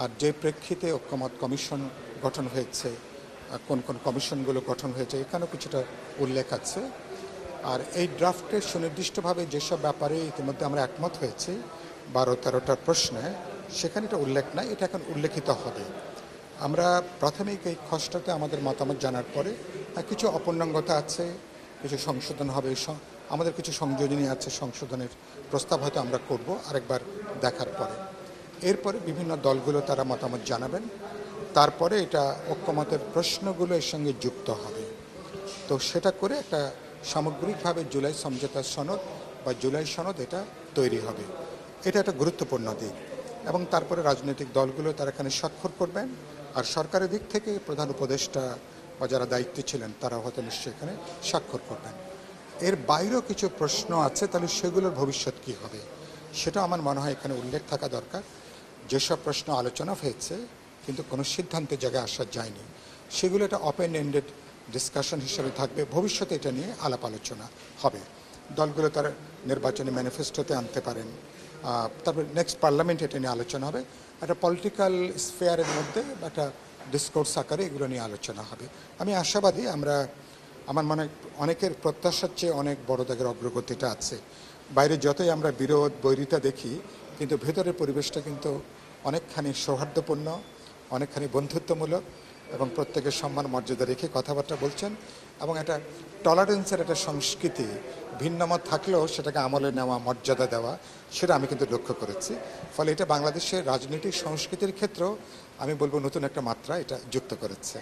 আর যে প্রেক্ষিতে ঐক্যমত কমিশন গঠন হয়েছে, কোন কোন কমিশনগুলো গঠন হয়েছে এখানেও কিছুটা উল্লেখ আছে। আর এই ড্রাফটে সুনির্দিষ্টভাবে যেসব ব্যাপারে ইতিমধ্যে আমরা একমত হয়েছি 12-13টার প্রশ্নে, সেখানে এটা উল্লেখ নাই, এটা এখন উল্লেখিত হবে। আমরা প্রাথমিক এই খসড়াতে আমাদের মতামত জানার পরে কিছু অপূর্ণাঙ্গতা আছে, কিছু সংশোধন হবে, আমাদের কিছু সংযোজনী আছে, সংশোধনের প্রস্তাব হয়তো আমরা করব আরেকবার দেখার পরে। এরপরে বিভিন্ন দলগুলো তারা মতামত জানাবেন, তারপরে এটা ঐক্যমতের প্রশ্নগুলো এর সঙ্গে যুক্ত হবে। তো সেটা করে একটা সামগ্রিকভাবে জুলাই সমঝোতা সনদ বা জুলাই সনদ এটা তৈরি হবে। এটা একটা গুরুত্বপূর্ণ দিক। এবং তারপরে রাজনৈতিক দলগুলো তারা এখানে স্বাক্ষর করবেন, আর সরকারের দিক থেকে প্রধান উপদেষ্টা বা যারা দায়িত্বে ছিলেন তারা হয়তো নিশ্চয়ই এখানে স্বাক্ষর করবেন। এর বাইরেও কিছু প্রশ্ন আছে, তাহলে সেগুলোর ভবিষ্যৎ কী হবে সেটা আমার মনে হয় এখানে উল্লেখ থাকা দরকার। যেসব প্রশ্ন আলোচনা হয়েছে কিন্তু কোনো সিদ্ধান্তের জায়গায় আসা যায়নি, সেগুলো একটা ওপেন এন্ডেড ডিসকাশন হিসেবে থাকবে। ভবিষ্যতে এটা নিয়ে আলাপ আলোচনা হবে, দলগুলো তার নির্বাচনী ম্যানিফেস্টোতে আনতে পারেন, তারপর নেক্সট পার্লামেন্ট এটা নিয়ে আলোচনা হবে। একটা পলিটিক্যাল স্ফেয়ারের মধ্যে একটা ডিসকোর্স আকারে এগুলো নিয়ে আলোচনা হবে। আমি আশাবাদী আমার মনে হয় অনেকের প্রত্যাশার চেয়ে অনেক বড় দাগের অগ্রগতিটা আছে। বাইরে যতই আমরা বিরোধ বৈরিতা দেখি, কিন্তু ভেতরের পরিবেশটা কিন্তু অনেকখানি সৌহার্দ্যপূর্ণ, অনেকখানি বন্ধুত্বমূলক, এবং প্রত্যেকের সম্মান মর্যাদা রেখে কথাবার্তা বলছেন। এবং একটা টলারেন্সের একটা সংস্কৃতি, ভিন্নমত থাকলেও সেটাকে আমলে নেওয়া, মর্যাদা দেওয়া, সেটা আমি কিন্তু লক্ষ্য করেছি। ফলে এটা বাংলাদেশের রাজনৈতিক সংস্কৃতির ক্ষেত্রেও আমি বলবো নতুন একটা মাত্রা এটা যুক্ত করেছে।